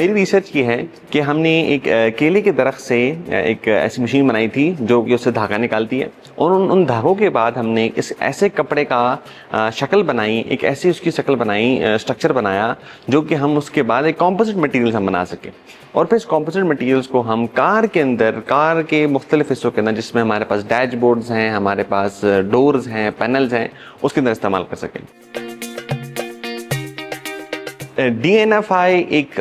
मेरी रिसर्च ये है कि हमने एक केले के दरख्त से एक ऐसी मशीन बनाई थी जो कि उससे धागा निकालती है, और उन धागों के बाद हमने इस ऐसे कपड़े का शक्ल बनाई, एक ऐसी उसकी शक्ल बनाई, स्ट्रक्चर बनाया जो कि हम उसके बाद एक कॉम्पोजिट मटेरियल हम बना सकें। और फिर इस कॉम्पोजिट मटेरियल्स को हम कार के अंदर, कार के मुख्तलिफ हिस्सों के अंदर, जिसमें हमारे पास डैशबोर्ड्स हैं, हमारे पास डोर्स हैं, पैनल्स हैं, उसके अंदर इस्तेमाल कर सकें। DNFI एक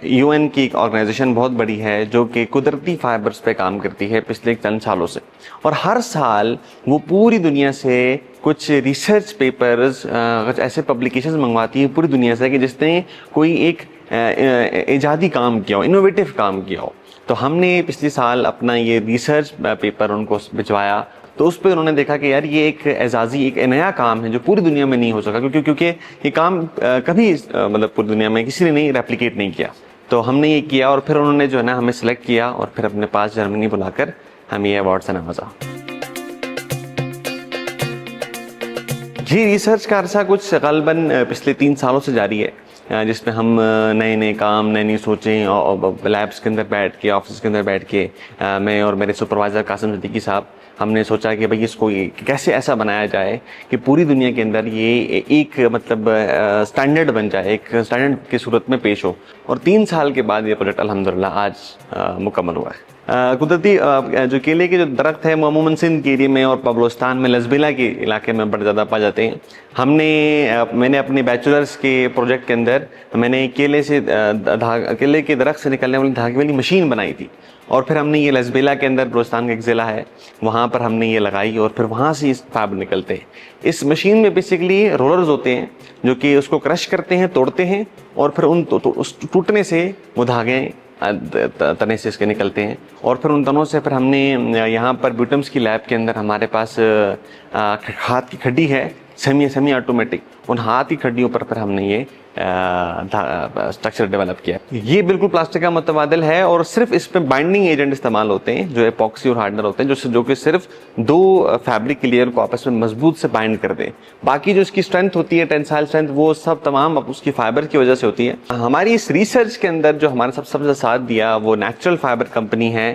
UN की एक ऑर्गेनाइजेशन बहुत बड़ी है जो कि कुदरती फाइबर्स पे काम करती है पिछले चंद सालों से, और हर साल वो पूरी दुनिया से कुछ रिसर्च पेपर्स, कुछ ऐसे पब्लिकेशंस मंगवाती है पूरी दुनिया से कि जिसने कोई एक इजादी काम किया हो, इनोवेटिव काम किया हो। तो हमने पिछले साल अपना ये रिसर्च पेपर उनको भिजवाया, तो उस पर उन्होंने देखा कि यार ये एक एजाजी, एक नया काम है जो पूरी दुनिया में नहीं हो सका, क्योंकि ये काम कभी मतलब पूरी दुनिया में किसी ने नहीं रेप्लिकेट नहीं किया। तो हमने ये किया और फिर उन्होंने जो है ना हमें सिलेक्ट किया और फिर अपने पास जर्मनी बुलाकर हमें ये अवार्ड से नवाजा। ये रिसर्च का अरसा कुछ गलबन पिछले 3 सालों से जारी है, जिसमें हम नए नए काम, नई नई सोचें और लैब्स के अंदर बैठ के, ऑफिस के अंदर बैठ के, मैं और मेरे सुपरवाइज़र कासिम सिद्दीकी साहब, हमने सोचा कि भाई इसको कैसे ऐसा बनाया जाए कि पूरी दुनिया के अंदर ये एक मतलब स्टैंडर्ड बन जाए, एक स्टैंडर्ड की सूरत में पेश हो। और 3 साल के बाद ये प्रोजेक्ट अल्हम्दुलिल्लाह आज मुकम्मल हुआ है। कुदरती जो केले के जो दरख्त है वो अमूमन सिंध के एरिया में और बलोचिस्तान में लजबेला के इलाके में बड़े ज़्यादा पाए जाते हैं। मैंने अपने बैचलर्स के प्रोजेक्ट के अंदर मैंने केले के दरख्त से निकलने वाली धागे वाली मशीन बनाई थी, और फिर हमने ये लजबेला के अंदर, बलोचिस्तान का एक ज़िला है, वहाँ पर हमने ये लगाई और फिर वहाँ से इस फाइबर निकलते हैं। इस मशीन में बेसिकली रोलर्स होते हैं जो कि उसको क्रश करते हैं, तोड़ते हैं, और फिर उन उस टूटने से वो धागे तने से इसके निकलते हैं। और फिर उन तनों से फिर हमने यहाँ पर ब्यूटम्स की लैब के अंदर हमारे पास हाथ की खड्डी है, सेमी ऑटोमेटिक, उन हाथ की खड्डियों पर फिर हमने ये स्ट्रक्चर डेवलप किया। ये बिल्कुल प्लास्टिक का मुतबादिल है और सिर्फ इस पे बाइंडिंग एजेंट इस्तेमाल होते हैं जो एपॉक्सी और हार्डनर होते हैं, जो कि सिर्फ 2 फैब्रिक की लेयर को आपस में मजबूत से बाइंड कर दें। बाकी जो इसकी स्ट्रेंथ होती है, टेंसाइल स्ट्रेंथ, वो सब तमाम अब उसकी फाइबर की वजह से होती है। हमारी इस रिसर्च के अंदर जो हमारे सबसे ज़्यादा साथ दिया वो नेचुरल फाइबर कंपनी है,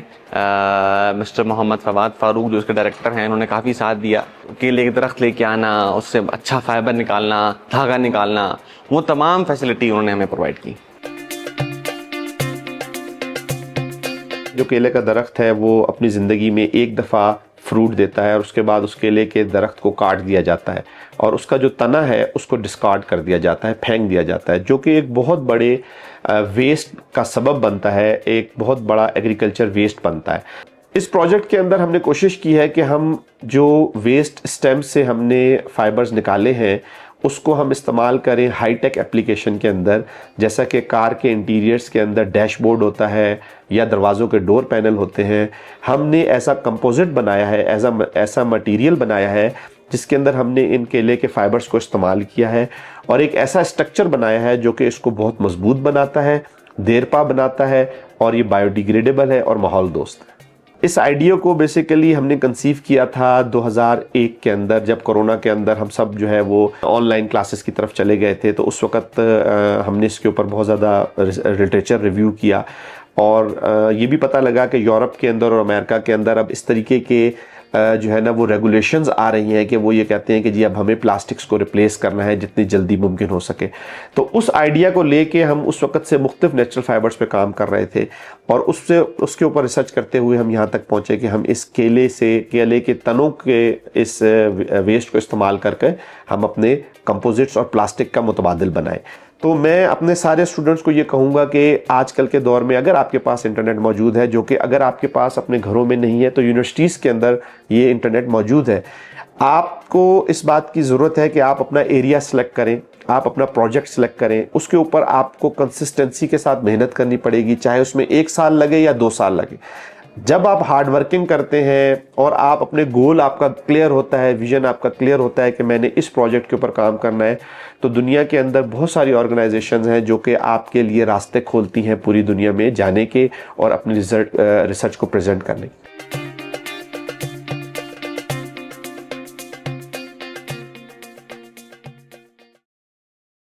मिस्टर मोहम्मद फवाद फारूक जो उसके डायरेक्टर हैं, उन्होंने काफ़ी साथ दिया। केले के दरख्त लेके आना, उससे अच्छा फाइबर निकालना, धागा निकालना, वो तमाम फैसिलिटी उन्होंने हमें प्रोवाइड की। जो केले का दरख्त है वो अपनी ज़िंदगी में एक दफ़ा फ्रूट देता है और उसके बाद उस केले के दरख्त को काट दिया जाता है और उसका जो तना है उसको डिस्कार्ड कर दिया जाता है, फेंक दिया जाता है, जो कि एक बहुत बड़े वेस्ट का सबब बनता है, एक बहुत बड़ा एग्रीकल्चर वेस्ट बनता है। इस प्रोजेक्ट के अंदर हमने कोशिश की है कि हम जो वेस्ट स्टेम से हमने फाइबर्स निकाले हैं उसको हम इस्तेमाल करें हाईटेक एप्लीकेशन के अंदर, जैसा कि कार के इंटीरियर्स के अंदर डैशबोर्ड होता है या दरवाज़ों के डोर पैनल होते हैं। हमने ऐसा कंपोजिट बनाया है, ऐसा मटेरियल बनाया है जिसके अंदर हमने इन केले के फाइबर्स को इस्तेमाल किया है और एक ऐसा स्ट्रक्चर बनाया है जो कि इसको बहुत मजबूत बनाता है, देरपा बनाता है और ये बायोडिग्रेडेबल है और माहौल दोस्त है। इस आइडिया को बेसिकली हमने कंसीव किया था 2001 के अंदर, जब कोरोना के अंदर हम सब जो है वो ऑनलाइन क्लासेस की तरफ चले गए थे। तो उस वक्त हमने इसके ऊपर बहुत ज़्यादा लिटरेचर रिव्यू किया और ये भी पता लगा कि यूरोप के अंदर और अमेरिका के अंदर अब इस तरीके के जो है ना वो रेगुलेशंस आ रही हैं कि वो ये कहते हैं कि जी अब हमें प्लास्टिक्स को रिप्लेस करना है जितनी जल्दी मुमकिन हो सके। तो उस आइडिया को लेके हम उस वक्त से मुख्तलिफ नेचुरल फाइबर्स पे काम कर रहे थे और उसके ऊपर रिसर्च करते हुए हम यहाँ तक पहुँचे कि हम इस केले के तनों के इस वेस्ट को इस्तेमाल करके हम अपने कंपोजिट्स और प्लास्टिक का मुतबादिल बनाए। तो मैं अपने सारे स्टूडेंट्स को ये कहूँगा कि आजकल के दौर में अगर आपके पास इंटरनेट मौजूद है, जो कि अगर आपके पास अपने घरों में नहीं है तो यूनिवर्सिटीज़ के अंदर ये इंटरनेट मौजूद है। आपको इस बात की ज़रूरत है कि आप अपना एरिया सेलेक्ट करें, आप अपना प्रोजेक्ट सेलेक्ट करें, उसके ऊपर आपको कंसिस्टेंसी के साथ मेहनत करनी पड़ेगी, चाहे उसमें 1 साल लगे या 2 साल लगे। जब आप हार्ड वर्किंग करते हैं और आप अपने गोल आपका क्लियर होता है, विजन आपका क्लियर होता है कि मैंने इस प्रोजेक्ट के ऊपर काम करना है, तो दुनिया के अंदर बहुत सारी ऑर्गेनाइजेशंस हैं जो कि आपके लिए रास्ते खोलती हैं पूरी दुनिया में जाने के और अपनी रिसर्च को प्रेजेंट करने के।